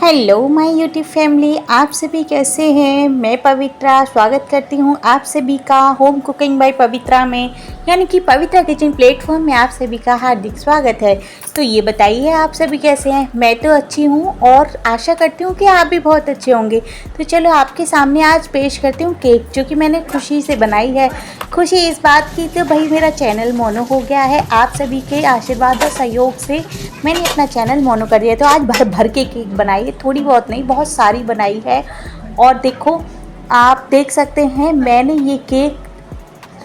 Hello my YouTube family, आप सभी कैसे हैं। मैं पवित्रा स्वागत करती हूं आप सभी का होम कुकिंग बाय पवित्रा में, यानी कि पवित्रा किचन प्लेटफॉर्म में आप सभी का हार्दिक स्वागत है। तो ये बताइए आप सभी कैसे हैं। मैं तो अच्छी हूं और आशा करती हूं कि आप भी बहुत अच्छे होंगे। तो चलो आपके सामने आज पेश करती हूँ केक, जो कि मैंने खुशी से बनाई है। खुशी इस बात की तो भाई मेरा चैनल मोनो हो गया है। आप सभी के आशीर्वाद और सहयोग से मैंने अपना चैनल मोनो कर दिया। तो आज भर भर के केक बनाई है, थोड़ी बहुत नहीं बहुत सारी बनाई है। और देखो आप देख सकते हैं मैंने ये केक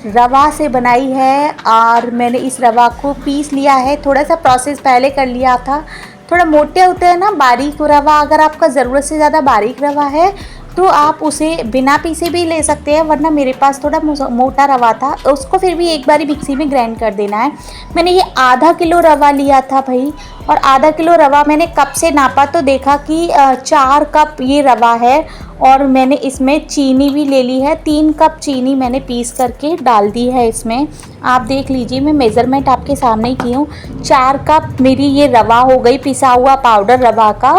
रवा से बनाई है और मैंने इस रवा को पीस लिया है। थोड़ा सा प्रोसेस पहले कर लिया था। थोड़ा मोटे होते हैं ना बारीक रवा, अगर आपका ज़रूरत से ज़्यादा बारीक रवा है तो आप उसे बिना पीसे भी ले सकते हैं, वरना मेरे पास थोड़ा मोटा रवा था तो उसको फिर भी एक बारी मिक्सी में ग्राइंड कर देना है। मैंने ये आधा किलो रवा लिया था भाई, और आधा किलो रवा मैंने कप से नापा तो देखा कि 4 कप ये रवा है। और मैंने इसमें चीनी भी ले ली है, 3 कप चीनी मैंने पीस करके डाल दी है इसमें। आप देख लीजिए, मैं मेज़रमेंट आपके सामने ही की हूँ। 4 कप मेरी ये रवा हो गई, पिसा हुआ पाउडर रवा का।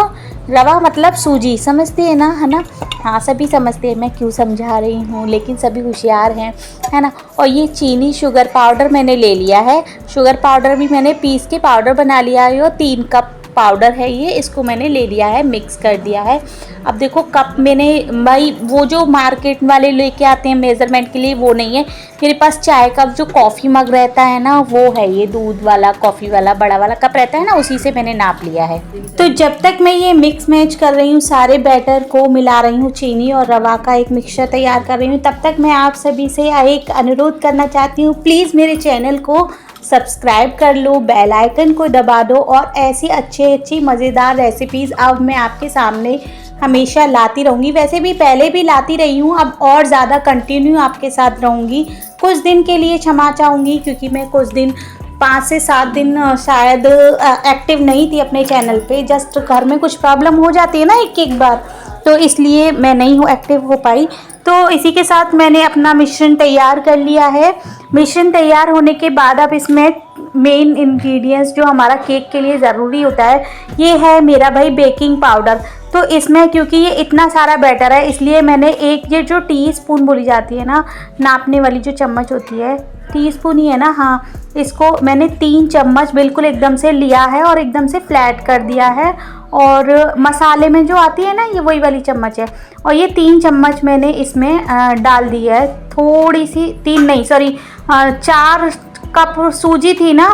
रवा मतलब सूजी, समझते हैं ना, है ना। हाँ सभी समझते हैं मैं क्यों समझा रही हूँ, लेकिन सभी होशियार हैं, है ना। और ये चीनी शुगर पाउडर मैंने ले लिया है। शुगर पाउडर भी मैंने पीस के पाउडर बना लिया है। और 3 कप पाउडर है ये, इसको मैंने ले लिया है, मिक्स कर दिया है। अब देखो कप मैंने भाई वो जो मार्केट वाले लेके आते हैं मेज़रमेंट के लिए, वो नहीं है मेरे पास। चाय का जो कॉफ़ी मग रहता है ना, वो है ये दूध वाला कॉफ़ी वाला बड़ा वाला कप रहता है ना, उसी से मैंने नाप लिया है। तो जब तक मैं ये मिक्स मैच कर रही हूँ, सारे बैटर को मिला रही हूँ, चीनी और रवा का एक मिक्सचर तैयार कर रही हूँ, तब तक मैं आप सभी से एक अनुरोध करना चाहती हूँ। प्लीज़ मेरे चैनल को सब्सक्राइब कर लो, बेल आइकन को दबा दो, और ऐसी अच्छी मज़ेदार रेसिपीज़ अब मैं आपके सामने हमेशा लाती रहूँगी। वैसे भी पहले भी लाती रही हूँ, अब और ज़्यादा कंटिन्यू आपके साथ रहूँगी। कुछ दिन के लिए क्षमा चाहूँगी, क्योंकि मैं कुछ दिन 5 से 7 दिन शायद एक्टिव नहीं थी अपने चैनल पे। जस्ट घर में कुछ प्रॉब्लम हो जाती है ना एक बार, तो इसलिए मैं नहीं एक्टिव हो पाई। तो इसी के साथ मैंने अपना मिश्रण तैयार कर लिया है। मिश्रण तैयार होने के बाद अब इसमें मेन इंग्रेडिएंट्स जो हमारा केक के लिए ज़रूरी होता है, ये है मेरा भाई बेकिंग पाउडर। तो इसमें क्योंकि ये इतना सारा बैटर है, इसलिए मैंने एक ये जो टीस्पून बोली जाती है ना, नापने वाली जो चम्मच होती है, टीस्पून ही है ना, हाँ, इसको मैंने 3 चम्मच बिल्कुल एकदम से लिया है और एकदम से फ्लैट कर दिया है। और मसाले में जो आती है ना, ये वही वाली चम्मच है। और ये 3 चम्मच मैंने इसमें डाल दी है। थोड़ी सी 3 नहीं सॉरी 4 कप सूजी थी ना,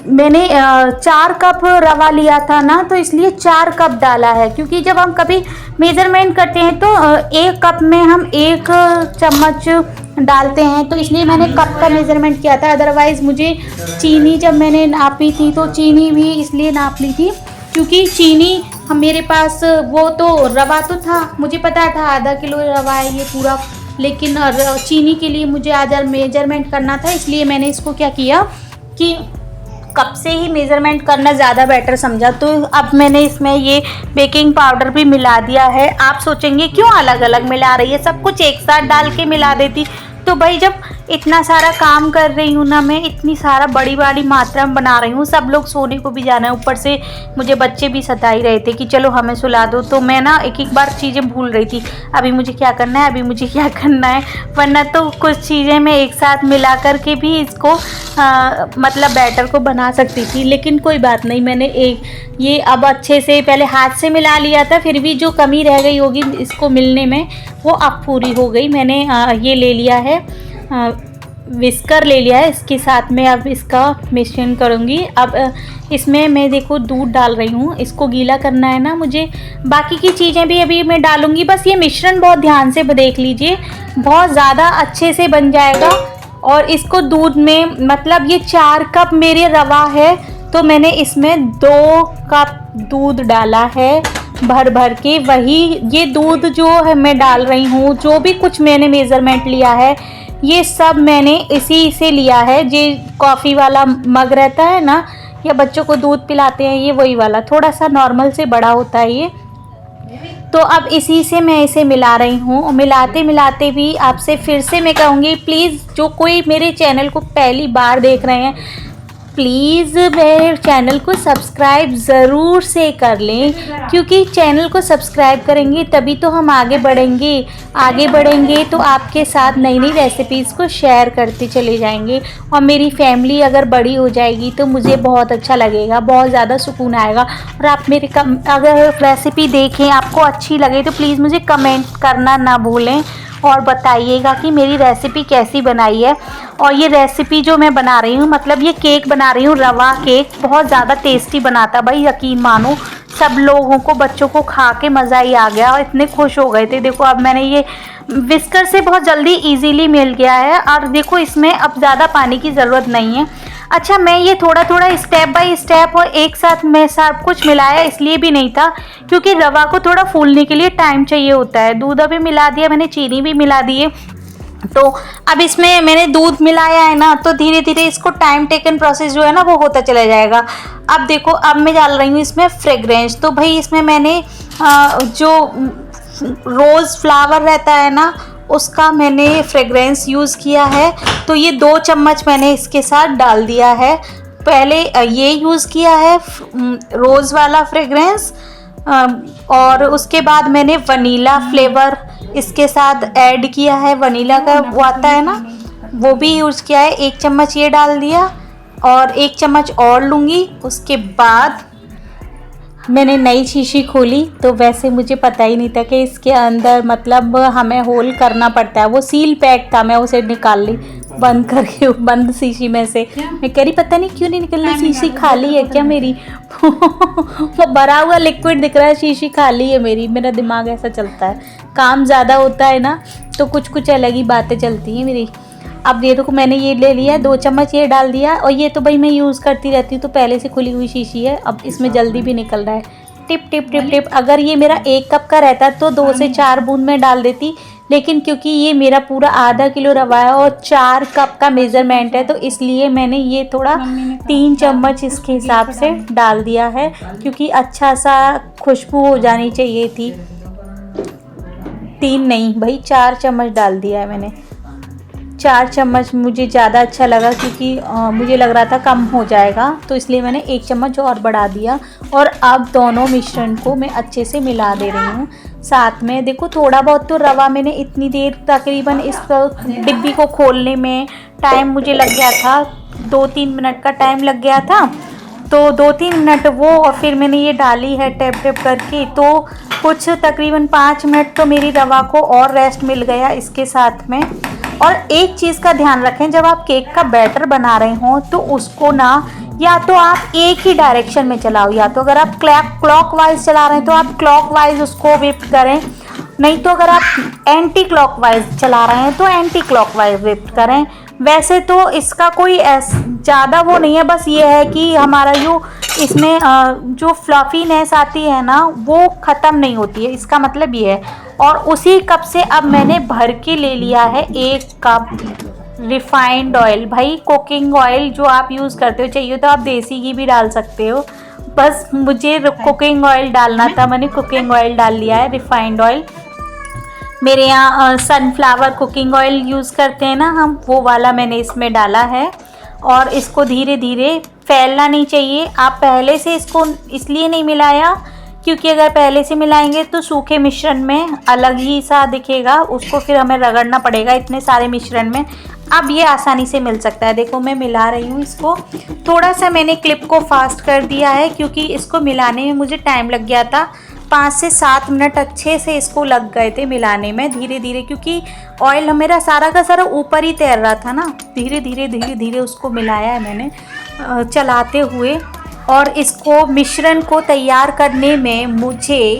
मैंने 4 कप रवा लिया था ना, तो इसलिए 4 कप डाला है। क्योंकि जब हम कभी मेज़रमेंट करते हैं तो 1 कप में हम 1 चम्मच डालते हैं, तो इसलिए मैंने कप का मेज़रमेंट किया था। अदरवाइज़ मुझे चीनी जब मैंने नापी थी तो चीनी भी इसलिए नाप ली थी क्योंकि चीनी हम मेरे पास वो तो रवा तो था, मुझे पता था आधा किलो रवा है ये पूरा, लेकिन चीनी के लिए मुझे आज मेजरमेंट करना था, इसलिए मैंने इसको क्या किया कि कप से ही मेज़रमेंट करना ज़्यादा बेटर समझा। तो अब मैंने इसमें ये बेकिंग पाउडर भी मिला दिया है। आप सोचेंगे क्यों अलग अलग मिला रही है, सब कुछ एक साथ डाल के मिला देती। तो भाई जब इतना सारा काम कर रही हूँ ना मैं, इतनी सारा बड़ी मात्रा में बना रही हूँ, सब लोग सोने को भी जाना है, ऊपर से मुझे बच्चे भी सता ही रहे थे कि चलो हमें सुला दो। तो मैं ना एक बार चीज़ें भूल रही थी, अभी मुझे क्या करना है, अभी मुझे क्या करना है। वरना तो कुछ चीज़ें मैं एक साथ मिला करके भी इसको मतलब बैटर को बना सकती थी, लेकिन कोई बात नहीं। मैंने ये अब अच्छे से पहले हाथ से मिला लिया था, फिर भी जो कमी रह गई होगी इसको मिलने में वो अब पूरी हो गई। मैंने ये ले लिया है, विस्कर ले लिया है, इसके साथ में अब इसका मिश्रण करूँगी। अब इसमें मैं देखो दूध डाल रही हूँ, इसको गीला करना है ना मुझे। बाकी की चीज़ें भी अभी मैं डालूँगी, बस ये मिश्रण बहुत ध्यान से देख लीजिए, बहुत ज़्यादा अच्छे से बन जाएगा। और इसको दूध में मतलब ये 4 कप मेरे रवा है, तो मैंने इसमें 2 कप दूध डाला है भर भर के। वही ये दूध जो है मैं डाल रही हूँ, जो भी कुछ मैंने मेज़रमेंट लिया है ये सब मैंने इसी से लिया है। ये कॉफ़ी वाला मग रहता है ना, या बच्चों को दूध पिलाते हैं, ये वही वाला, थोड़ा सा नॉर्मल से बड़ा होता है ये। तो अब इसी से मैं इसे मिला रही हूँ। मिलाते मिलाते भी आपसे फिर से मैं कहूँगी, प्लीज़ जो कोई मेरे चैनल को पहली बार देख रहे हैं, प्लीज़ मेरे चैनल को सब्सक्राइब ज़रूर से कर लें, क्योंकि चैनल को सब्सक्राइब करेंगे तभी तो हम आगे बढ़ेंगे तो आपके साथ नई नई रेसिपीज़ को शेयर करते चले जाएंगे। और मेरी फैमिली अगर बड़ी हो जाएगी तो मुझे बहुत अच्छा लगेगा, बहुत ज़्यादा सुकून आएगा। और आप मेरे अगर रेसिपी देखें आपको अच्छी लगे तो प्लीज़ मुझे कमेंट करना ना भूलें और बताइएगा कि मेरी रेसिपी कैसी बनाई है। और ये रेसिपी जो मैं बना रही हूँ, मतलब ये केक बना रही हूँ, रवा केक, बहुत ज़्यादा टेस्टी बनाता भाई, यकीन मानो। सब लोगों को, बच्चों को खा के मज़ा ही आ गया और इतने खुश हो गए थे। देखो अब मैंने ये विस्कर से बहुत जल्दी इजीली मिल गया है। और देखो इसमें अब ज़्यादा पानी की ज़रूरत नहीं है। अच्छा, मैं ये थोड़ा थोड़ा स्टेप बाय स्टेप और एक साथ मैं सब कुछ मिलाया इसलिए भी नहीं था क्योंकि रवा को थोड़ा फूलने के लिए टाइम चाहिए होता है। दूध अभी मिला दिया मैंने, चीनी भी मिला दी है। तो अब इसमें मैंने दूध मिलाया है ना, तो धीरे धीरे इसको टाइम टेकन प्रोसेस जो है ना वो होता चला जाएगा। अब देखो अब मैं डाल रही हूँ इसमें फ्रेग्रेंस। तो भाई इसमें मैंने जो रोज़ फ्लावर रहता है ना उसका मैंने फ्रेग्रेंस यूज़ किया है। तो ये 2 चम्मच मैंने इसके साथ डाल दिया है। पहले ये यूज़ किया है रोज़ वाला फ्रेग्रेंस, और उसके बाद मैंने वनीला फ्लेवर इसके साथ ऐड किया है। वनीला का वो आता है ना, वो भी यूज़ किया है। 1 चम्मच ये डाल दिया और 1 चम्मच और लूँगी। उसके बाद मैंने नई शीशी खोली, तो वैसे मुझे पता ही नहीं था कि इसके अंदर मतलब हमें होल करना पड़ता है। वो सील पैक था, मैं उसे निकाल ली बंद करके, बंद शीशी में से। मैं कह रही पता नहीं क्यों नहीं निकल रही, शीशी खाली है क्या मेरी? वो भरा हुआ लिक्विड दिख रहा है, शीशी खाली है मेरी। मेरा दिमाग ऐसा चलता है, काम ज़्यादा होता है ना तो कुछ कुछ अलग ही बातें चलती हैं मेरी। अब ये देखो मैंने ये ले लिया, 2 चम्मच ये डाल दिया। और ये तो भाई मैं यूज़ करती रहती हूँ, तो पहले से खुली हुई शीशी है। अब इसमें जल्दी भी निकल रहा है, टिप टिप टिप टिप। अगर ये मेरा 1 कप का रहता तो 2 से 4 बूंद में डाल देती, लेकिन क्योंकि ये मेरा पूरा आधा किलो रवा है और 4 कप का मेज़रमेंट है, तो इसलिए मैंने ये थोड़ा 3 चम्मच इसके हिसाब से डाल दिया है, क्योंकि अच्छा सा खुशबू हो जानी चाहिए थी। 3 नहीं भाई 4 चम्मच डाल दिया है मैंने। 4 चम्मच मुझे ज़्यादा अच्छा लगा, क्योंकि मुझे लग रहा था कम हो जाएगा, तो इसलिए मैंने 1 चम्मच और बढ़ा दिया। और अब दोनों मिश्रण को मैं अच्छे से मिला दे रही हूँ साथ में। देखो थोड़ा बहुत तो रवा मैंने इतनी देर, तकरीबन इस डिब्बी को खोलने में टाइम मुझे लग गया था, 2-3 मिनट का टाइम लग गया था। तो 2-3 मिनट वो, और फिर मैंने ये डाली है टैप टैप करके, तो कुछ तकरीबन 5 मिनट तो मेरी रवा को और रेस्ट मिल गया इसके साथ में। और एक चीज़ का ध्यान रखें, जब आप केक का बैटर बना रहे हो तो उसको ना या तो आप एक ही डायरेक्शन में चलाओ, या तो अगर आप क्लॉकवाइज चला रहे हैं तो आप क्लॉकवाइज उसको व्हिप करें, नहीं तो अगर आप एंटी क्लॉकवाइज चला रहे हैं तो एंटी क्लॉकवाइज व्हिप करें। वैसे तो इसका कोई ज़्यादा वो नहीं है, बस ये है कि हमारा जो इसमें जो फ्लफीनेस आती है ना वो ख़त्म नहीं होती है, इसका मतलब ये है। और उसी कप से अब मैंने भर के ले लिया है 1 कप रिफाइंड ऑयल। भाई कुकिंग ऑयल जो आप यूज़ करते हो, चाहिए तो आप देसी घी भी डाल सकते हो, बस मुझे कुकिंग ऑयल डालना था, मैंने कुकिंग ऑयल डाल लिया है। रिफाइंड ऑयल मेरे यहाँ सनफ्लावर कुकिंग ऑयल यूज़ करते हैं ना हम, वो वाला मैंने इसमें डाला है। और इसको धीरे धीरे, फैलना नहीं चाहिए। आप पहले से इसको इसलिए नहीं मिलाया क्योंकि अगर पहले से मिलाएंगे तो सूखे मिश्रण में अलग ही सा दिखेगा, उसको फिर हमें रगड़ना पड़ेगा इतने सारे मिश्रण में। अब ये आसानी से मिल सकता है। देखो मैं मिला रही हूँ इसको, थोड़ा सा मैंने क्लिप को फास्ट कर दिया है क्योंकि इसको मिलाने में मुझे टाइम लग गया था। 5 से 7 मिनट अच्छे से इसको लग गए थे मिलाने में, धीरे धीरे, क्योंकि ऑयल मेरा सारा का सारा ऊपर ही तैर रहा था ना। धीरे धीरे धीरे धीरे उसको मिलाया है मैंने चलाते हुए। और इसको मिश्रण को तैयार करने में मुझे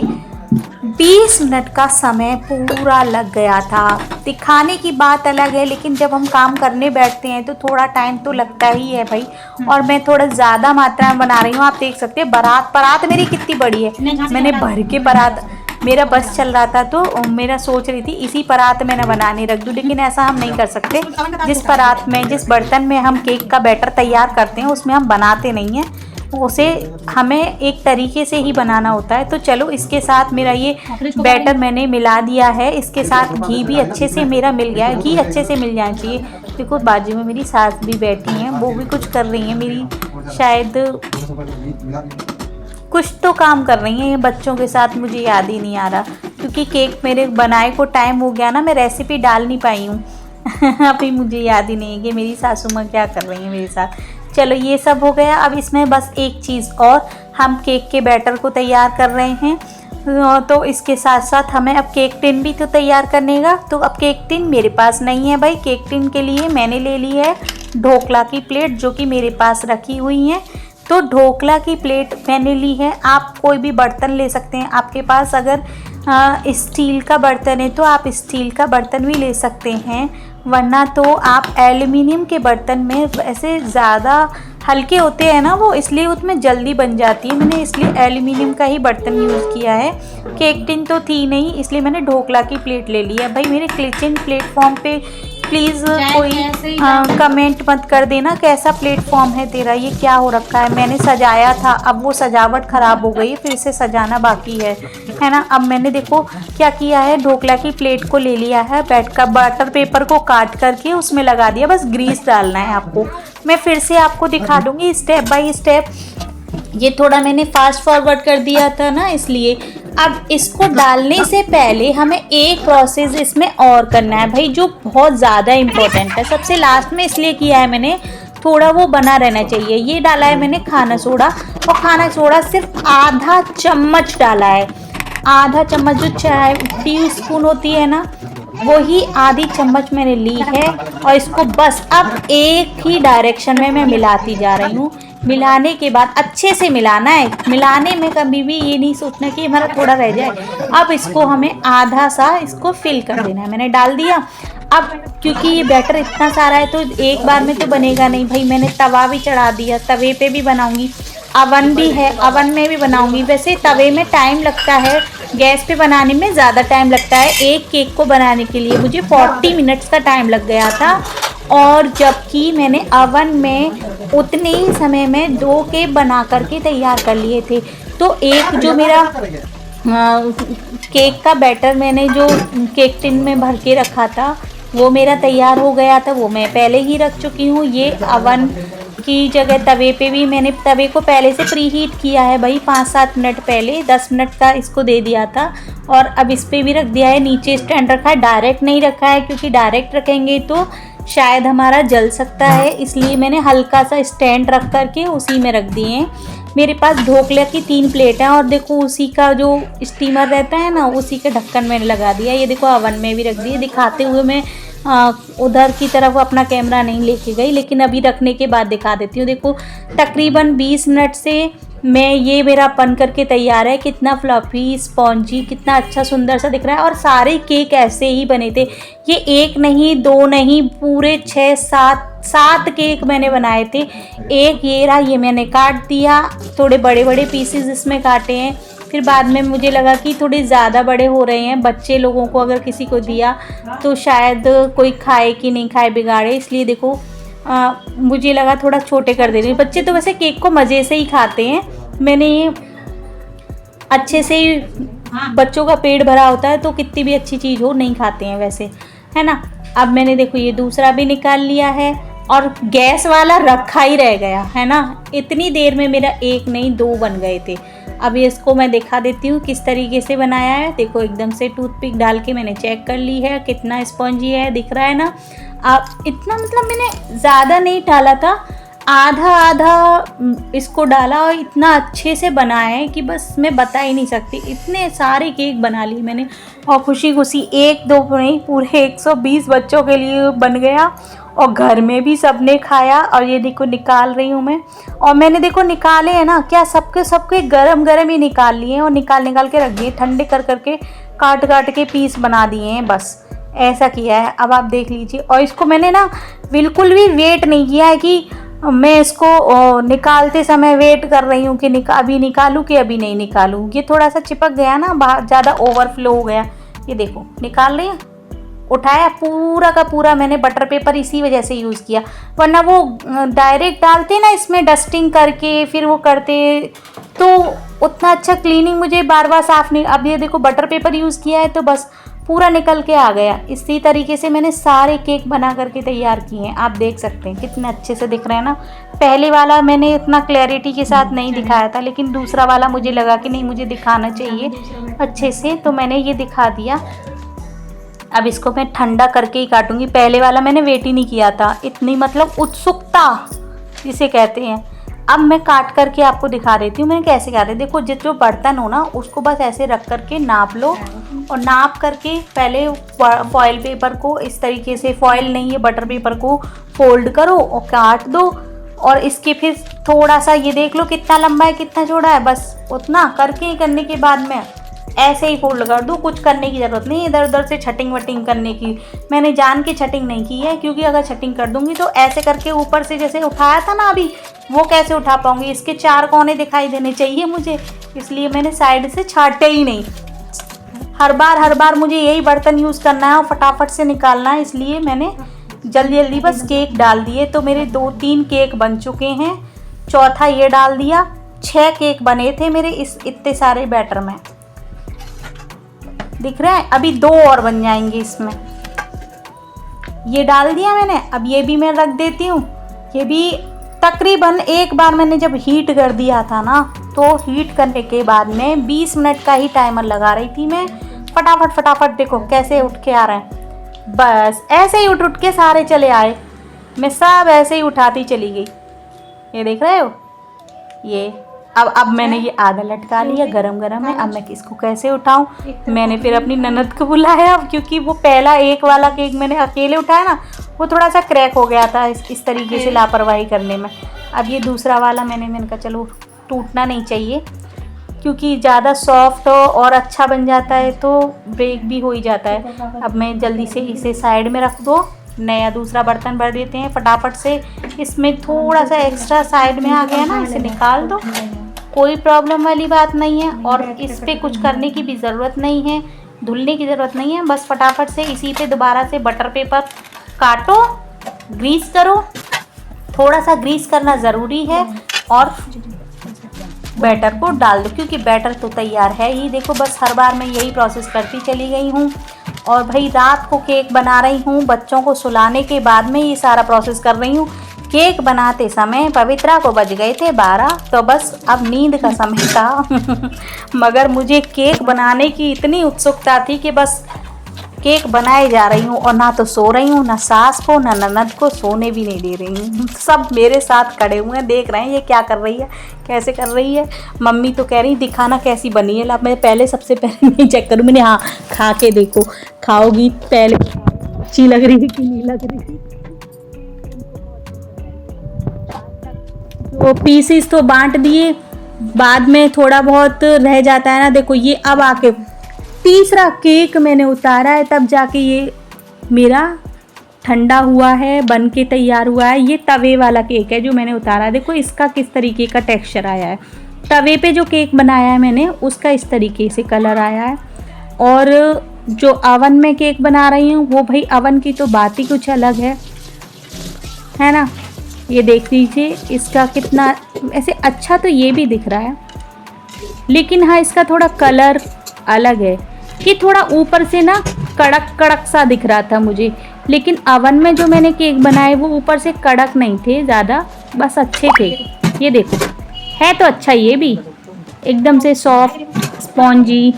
20 मिनट का समय पूरा लग गया था। दिखाने की बात अलग है, लेकिन जब हम काम करने बैठते हैं तो थोड़ा टाइम तो लगता ही है भाई। और मैं थोड़ा ज़्यादा मात्रा में बना रही हूँ, आप देख सकते हैं। परात मेरी कितनी बड़ी है, मैंने भर के परात, मेरा बस चल रहा था तो मेरा सोच रही थी इसी परात में ना बनाने रख दूँ, लेकिन ऐसा हम नहीं कर सकते। जिस परात में, जिस बर्तन में हम केक का बैटर तैयार करते हैं उसमें हम बनाते नहीं हैं, उसे हमें एक तरीके से ही बनाना होता है। तो चलो इसके साथ मेरा ये बैटर मैंने मिला दिया है, इसके साथ घी भी अच्छे से मेरा मिल गया है। घी अच्छे से मिल जाना चाहिए। देखो बाजू में मेरी सास भी बैठी हैं, वो भी कुछ कर रही हैं, मेरी शायद कुछ तो काम कर रही हैं ये बच्चों के साथ, मुझे याद ही नहीं आ रहा, क्योंकि केक मेरे बनाए को टाइम हो गया ना, मैं रेसिपी डाल नहीं पाई हूँ। अभी मुझे याद ही नहीं है कि मेरी सासू माँ क्या कर रही हैं मेरे साथ। चलो ये सब हो गया। अब इसमें बस एक चीज़ और, हम केक के बैटर को तैयार कर रहे हैं, तो इसके साथ साथ हमें अब केक टिन भी तो तैयार करने का। तो अब केक टिन मेरे पास नहीं है भाई, केक टिन के लिए मैंने ले ली है ढोकला की प्लेट, जो कि मेरे पास रखी हुई है। तो ढोकला की प्लेट मैंने ली है, आप कोई भी बर्तन ले सकते हैं। आपके पास अगर स्टील का बर्तन है तो आप स्टील का बर्तन भी ले सकते हैं, वरना तो आप एल्युमिनियम के बर्तन में, ऐसे ज़्यादा हल्के होते हैं ना वो, इसलिए उसमें जल्दी बन जाती है। मैंने इसलिए एल्युमिनियम का ही बर्तन यूज़ किया है। केक टिन तो थी नहीं, इसलिए मैंने ढोकला की प्लेट ले ली है। भाई मेरे किचन प्लेटफॉर्म पे प्लीज़ कोई कमेंट मत कर देना कैसा प्लेटफॉर्म है तेरा, ये क्या हो रखा है। मैंने सजाया था, अब वो सजावट ख़राब हो गई, फिर से सजाना बाकी है ना। अब मैंने देखो क्या किया है, ढोकला की प्लेट को ले लिया है, बैठ का बटर पेपर को काट करके उसमें लगा दिया, बस ग्रीस डालना है आपको। मैं फिर से आपको दिखा दूँगी स्टेप बाय स्टेप, ये थोड़ा मैंने फास्ट फॉरवर्ड कर दिया था ना, इसलिए। अब इसको डालने से पहले हमें एक प्रोसेस इसमें और करना है भाई, जो बहुत ज़्यादा इम्पोर्टेंट है, सबसे लास्ट में इसलिए किया है मैंने, थोड़ा वो बना रहना चाहिए। ये डाला है मैंने खाना सोडा, और खाना सोडा सिर्फ आधा चम्मच डाला है। आधा चम्मच, जो चाय टीस्पून होती है ना, वही आधी चम्मच मैंने ली है। और इसको बस अब एक ही डायरेक्शन में मैं मिलाती जा रही हूँ। मिलाने के बाद अच्छे से मिलाना है, मिलाने में कभी भी ये नहीं सोचना कि हमारा थोड़ा रह जाए। अब इसको हमें आधा सा इसको फिल कर देना है, मैंने डाल दिया। अब क्योंकि ये बैटर इतना सारा है तो एक बार में तो बनेगा नहीं भाई, मैंने तवा भी चढ़ा दिया, तवे पे भी बनाऊंगी, अवन भी है, अवन में भी बनाऊंगी। वैसे तवे में टाइम लगता है, गैस पे बनाने में ज़्यादा टाइम लगता है। एक केक को बनाने के लिए मुझे 40 मिनट्स का टाइम लग गया था, और जबकि मैंने अवन में उतने ही समय में 2 केक बना करके तैयार कर लिए थे। तो एक जो मेरा केक का बैटर मैंने जो केक टिन में भर के रखा था वो मेरा तैयार हो गया था, वो मैं पहले ही रख चुकी हूँ। ये अवन की जगह तवे पे भी मैंने तवे को पहले से प्री हीट किया है भाई, 5-7 मिनट पहले, 10 मिनट का इसको दे दिया था। और अब इस पर भी रख दिया है, नीचे स्टैंड रखा है, डायरेक्ट नहीं रखा है, क्योंकि डायरेक्ट रखेंगे तो शायद हमारा जल सकता है, इसलिए मैंने हल्का सा स्टैंड रख करके उसी में रख दिए हैं। मेरे पास ढोकले की 3 प्लेट हैं, और देखो उसी का जो स्टीमर रहता है ना, उसी के ढक्कन मैंने लगा दिया। ये देखो अवन में भी रख दिए, दिखाते हुए मैं उधर की तरफ अपना कैमरा नहीं लेके गई, लेकिन अभी रखने के बाद दिखा देती हूँ। देखो तकरीबन 20 मिनट से मैं ये मेरा बन करके तैयार है। कितना फ्लफी स्पॉन्जी, कितना अच्छा सुंदर सा दिख रहा है। और सारे केक ऐसे ही बने थे, ये 1 नहीं 2 नहीं, पूरे 6-7 केक मैंने बनाए थे। एक ये रहा, ये मैंने काट दिया, थोड़े बड़े बड़े पीसेस इसमें काटे हैं। फिर बाद में मुझे लगा कि थोड़े ज़्यादा बड़े हो रहे हैं, बच्चे लोगों को अगर किसी को दिया तो शायद कोई खाए कि नहीं खाए, बिगाड़े, इसलिए देखो मुझे लगा थोड़ा छोटे कर दे रही हूँ। बच्चे तो वैसे केक को मज़े से ही खाते हैं, मैंने ये अच्छे से ही, बच्चों का पेट भरा होता है तो कितनी भी अच्छी चीज़ हो नहीं खाते हैं वैसे, है ना। अब मैंने देखो ये दूसरा भी निकाल लिया है, और गैस वाला रखा ही रह गया है ना। इतनी देर में मेरा 1 नहीं 2 बन गए थे। अब इसको मैं दिखा देती हूँ किस तरीके से बनाया है। देखो एकदम से टूथपिक डाल के मैंने चेक कर ली है कितना स्पॉन्जी है, दिख रहा है ना। अब इतना मतलब मैंने ज़्यादा नहीं डाला था, आधा आधा इसको डाला, और इतना अच्छे से बनाया है कि बस मैं बता ही नहीं सकती। इतने सारे केक बना लिए मैंने, और खुशी खुशी 1-2 नहीं पूरे 120 बच्चों के लिए बन गया, और घर में भी सबने खाया। और ये देखो निकाल रही हूँ मैं, और मैंने देखो निकाले हैं ना, क्या सबके गरम गरम ही निकाल लिए हैं, और निकाल के रख दिए, ठंडे कर करके काट के पीस बना दिए हैं, बस ऐसा किया है। अब आप देख लीजिए, और इसको मैंने ना बिल्कुल भी वेट नहीं किया है कि मैं इसको निकालते समय वेट कर रही हूँ कि अभी निकालूँ कि अभी नहीं निकालूँ। ये थोड़ा सा चिपक गया ना, बाहर ज़्यादा ओवरफ्लो हो गया। ये देखो निकाल रही है, उठाया पूरा का पूरा, मैंने बटर पेपर इसी वजह से यूज़ किया, वरना वो डायरेक्ट डालते ना इसमें डस्टिंग करके फिर वो करते तो उतना अच्छा क्लीनिंग मुझे बार बार साफ़ नहीं। अब ये देखो बटर पेपर यूज़ किया है तो बस पूरा निकल के आ गया। इसी तरीके से मैंने सारे केक बना करके तैयार किए हैं। आप देख सकते हैं कितने अच्छे से दिख रहे हैं ना। पहले वाला मैंने इतना क्लैरिटी के साथ नहीं दिखाया था, लेकिन दूसरा वाला मुझे लगा कि नहीं, मुझे दिखाना चाहिए अच्छे से, तो मैंने ये दिखा दिया। अब इसको मैं ठंडा करके ही काटूंगी। पहले वाला मैंने वेट ही नहीं किया था, इतनी मतलब उत्सुकता जिसे कहते हैं। अब मैं काट करके आपको दिखा देती हूँ मैंने कैसे काटे। देखो, जो बर्तन हो ना उसको बस ऐसे रख करके नाप लो, और नाप करके पहले फॉइल पेपर को इस तरीके से, फॉइल नहीं है बटर पेपर को फोल्ड करो और काट दो। और इसके फिर थोड़ा सा ये देख लो कितना लंबा है कितना चौड़ा है, बस उतना करके करने के बाद में ऐसे ही फोल्ड कर दो। कुछ करने की ज़रूरत नहीं, इधर उधर से छटिंग वटिंग करने की। मैंने जान के छटिंग नहीं की है, क्योंकि अगर छटिंग कर दूंगी तो ऐसे करके ऊपर से जैसे उठाया था ना अभी, वो कैसे उठा पाऊंगी। इसके 4 कोने दिखाई देने चाहिए मुझे, इसलिए मैंने साइड से छाटे ही नहीं। हर बार मुझे यही बर्तन यूज़ करना है और फटाफट से निकालना है, इसलिए मैंने जल्दी जल्दी बस केक डाल दिए। तो मेरे 2-3 केक बन चुके हैं, चौथा ये डाल दिया। 6 केक बने थे मेरे इस इतने सारे बैटर में, दिख रहा है। अभी 2 और बन जाएंगे इसमें। ये डाल दिया मैंने, अब ये भी मैं रख देती हूँ। ये भी तकरीबन एक बार मैंने जब हीट कर दिया था ना, तो हीट करने के बाद में 20 मिनट का ही टाइमर लगा रही थी मैं। फटाफट देखो कैसे उठ के आ रहे हैं। बस ऐसे ही उठ के सारे चले आए। मैं सब ऐसे ही उठाती चली गई। ये देख रहे हो, ये अब मैंने ये आधा लटका लिया, गरम है। अब मैं इसको कैसे उठाऊं। मैंने फिर अपनी ननद को बुलाया, क्योंकि वो पहला एक वाला केक मैंने अकेले उठाया ना, वो थोड़ा सा क्रैक हो गया था इस तरीके से लापरवाही करने में। अब ये दूसरा वाला मैंने कहा चलो टूटना नहीं चाहिए, क्योंकि ज़्यादा सॉफ्ट और अच्छा बन जाता है तो ब्रेक भी हो ही जाता है। अब मैं जल्दी से इसे साइड में रख दो, नया दूसरा बर्तन भर देते हैं फटाफट से। इसमें थोड़ा सा एक्स्ट्रा साइड में आ गया ना, इसे निकाल दो, कोई प्रॉब्लम वाली बात नहीं है। और इस पे कुछ करने की भी ज़रूरत नहीं है, धुलने की ज़रूरत नहीं है। बस फटाफट से इसी पे दोबारा से बटर पेपर काटो, ग्रीस करो, थोड़ा सा ग्रीस करना ज़रूरी है, और बैटर को डाल दो, क्योंकि बैटर तो तैयार है ही। देखो, बस हर बार मैं यही प्रोसेस करती चली गई हूँ। और भाई रात को केक बना रही हूँ, बच्चों को सुलाने के बाद में ये सारा प्रोसेस कर रही हूँ। केक बनाते समय पवित्रा को बज गए थे 12, तो बस अब नींद का समय था। मगर मुझे केक बनाने की इतनी उत्सुकता थी कि बस केक बनाए जा रही हूँ, और ना तो सो रही हूँ, ना सास को ना ननद को सोने भी नहीं दे रही हूँ। सब मेरे साथ खड़े हुए हैं, देख रहे हैं ये क्या कर रही है, कैसे कर रही है। मम्मी तो कह रही दिखाना कैसी बनी है। ला मैं पहले सबसे पहले नहीं चेक करूँ, मैंने हाँ खा के देखो, खाओगी पहले अच्छी लग रही है कि नहीं लग रही है। तो पीसेस तो बांट दिए, बाद में थोड़ा बहुत रह जाता है ना। देखो ये अब आके तीसरा केक मैंने उतारा है, तब जाके ये मेरा ठंडा हुआ है, बन के तैयार हुआ है। ये तवे वाला केक है जो मैंने उतारा। देखो इसका किस तरीके का टेक्सचर आया है। तवे पे जो केक बनाया है मैंने, उसका इस तरीके से कलर आया है। और जो अवन में केक बना रही हूँ, वो भाई अवन की तो बात ही कुछ अलग है ना। ये देख लीजिए इसका कितना ऐसे अच्छा तो ये भी दिख रहा है, लेकिन हाँ इसका थोड़ा कलर अलग है कि थोड़ा ऊपर से ना कड़क सा दिख रहा था मुझे। लेकिन अवन में जो मैंने केक बनाए वो ऊपर से कड़क नहीं थे ज़्यादा, बस अच्छे थे। ये देखो है तो अच्छा, ये भी एकदम से सॉफ्ट स्पॉन्जी,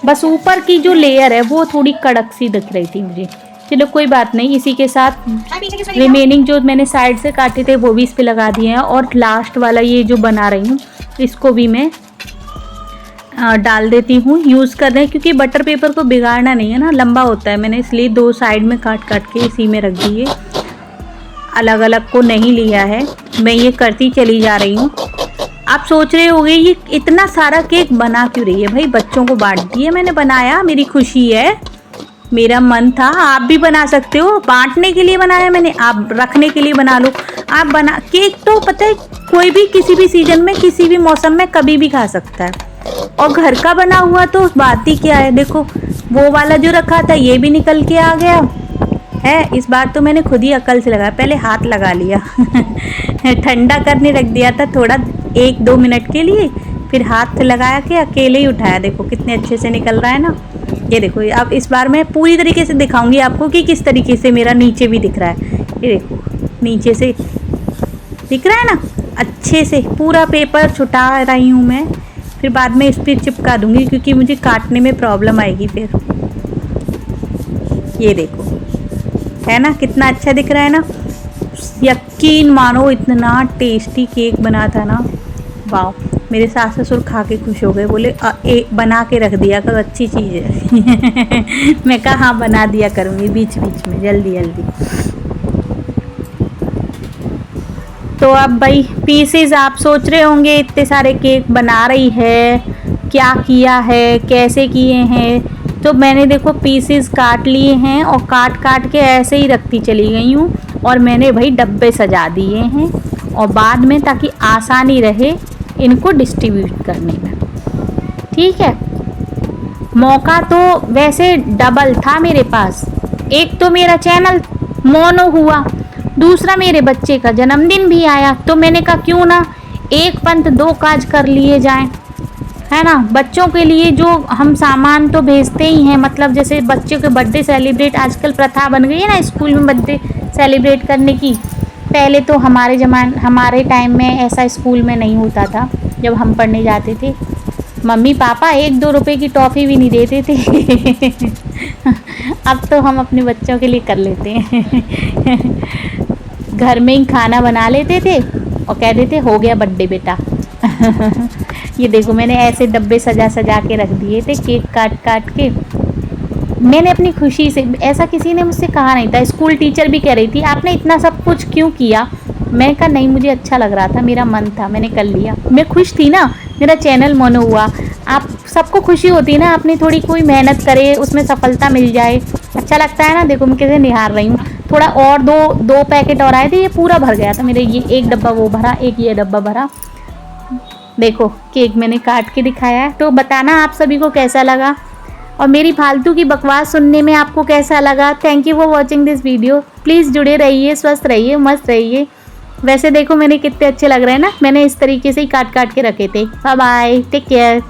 बस ऊपर की जो लेयर है वो थोड़ी कड़क सी दिख रही थी मुझे। चलो कोई बात नहीं, इसी के साथ रिमेनिंग जो मैंने साइड से काटे थे वो भी इस पे लगा दिए हैं। और लास्ट वाला ये जो बना रही हूँ इसको भी मैं डाल देती हूँ। यूज़ कर रहे हैं क्योंकि बटर पेपर को बिगाड़ना नहीं है ना, लंबा होता है, मैंने इसलिए 2 साइड में काट के इसी में रख दिए, अलग अलग को नहीं लिया है। मैं ये करती चली जा रही हूँ। आप सोच रहे होंगे ये इतना सारा केक बना क्यों रही है। भाई बच्चों को बांट दिए, मैंने बनाया, मेरी खुशी है, मेरा मन था। आप भी बना सकते हो, बांटने के लिए बनाया मैंने, आप रखने के लिए बना लो। आप बना केक तो पता है कोई भी किसी भी सीजन में किसी भी मौसम में कभी भी खा सकता है, और घर का बना हुआ तो बात ही क्या है। देखो वो वाला जो रखा था ये भी निकल के आ गया है। इस बार तो मैंने खुद ही अकल से लगाया, पहले हाथ लगा लिया ठंडा करने रख दिया था थोड़ा 1-2 मिनट के लिए, फिर हाथ लगाया के अकेले ही उठाया। देखो कितने अच्छे से निकल रहा है ना। ये देखो, अब इस बार मैं पूरी तरीके से दिखाऊंगी आपको कि किस तरीके से मेरा नीचे भी दिख रहा है। ये देखो, नीचे से दिख रहा है ना, अच्छे से पूरा पेपर छुटा रही हूँ मैं। फिर बाद में इस पर चिपका दूंगी क्योंकि मुझे काटने में प्रॉब्लम आएगी फिर। ये देखो, है ना, कितना अच्छा दिख रहा है ना। यकीन मानो इतना टेस्टी केक बना था ना, वाह। मेरे सास ससुर खा के खुश हो गए, बोले बना के रख दिया करो, अच्छी चीज़ है। मैं कहा हाँ, बना दिया करूँगी बीच बीच में, जल्दी जल्दी। तो अब भाई पीसेस आप सोच रहे होंगे इतने सारे केक बना रही है, क्या किया है, कैसे किए हैं। तो मैंने देखो पीसेस काट लिए हैं और काट काट के ऐसे ही रखती चली गई हूँ। और मैंने भाई डब्बे सजा दिए हैं और बाद में, ताकि आसानी रहे इनको डिस्ट्रीब्यूट करने में। ठीक है, मौका तो वैसे डबल था मेरे पास। एक तो मेरा चैनल मोनो हुआ, दूसरा मेरे बच्चे का जन्मदिन भी आया। तो मैंने कहा क्यों ना एक पंथ दो काज कर लिए जाएं, है ना। बच्चों के लिए जो हम सामान तो भेजते ही हैं, मतलब जैसे बच्चों के बर्थडे सेलिब्रेट, आजकल प्रथा बन गई है ना स्कूल में बर्थडे सेलिब्रेट करने की। पहले तो हमारे टाइम में ऐसा स्कूल में नहीं होता था। जब हम पढ़ने जाते थे, मम्मी पापा 1-2 रुपए की टॉफ़ी भी नहीं देते थे। अब तो हम अपने बच्चों के लिए कर लेते हैं। घर में ही खाना बना लेते थे और कह देते हो गया बर्थडे बेटा। ये देखो, मैंने ऐसे डब्बे सजा सजा के रख दिए थे, केक काट काट के। मैंने अपनी खुशी से, ऐसा किसी ने मुझसे कहा नहीं था। स्कूल टीचर भी कह रही थी आपने इतना सब कुछ क्यों किया। मैं कहा नहीं, मुझे अच्छा लग रहा था, मेरा मन था, मैंने कर लिया। मैं खुश थी ना, मेरा चैनल मोनो हुआ। आप सबको खुशी होती है ना, अपनी थोड़ी कोई मेहनत करे, उसमें सफलता मिल जाए, अच्छा लगता है ना। देखो मैं कैसे निहार रही हूँ। थोड़ा और दो पैकेट और आए थे, ये पूरा भर गया था मेरे। ये एक डब्बा वो भरा, एक ये डब्बा भरा। देखो केक मैंने काट के दिखाया है। तो बताना आप सभी को कैसा लगा और मेरी फालतू की बकवास सुनने में आपको कैसा लगा। Thank you for watching this video. Please जुड़े रहिए, स्वस्थ रहिए, मस्त रहिए। वैसे देखो मैंने कितने अच्छे लग रहे हैं ना, मैंने इस तरीके से ही काट काट के रखे थे। Bye bye, take care.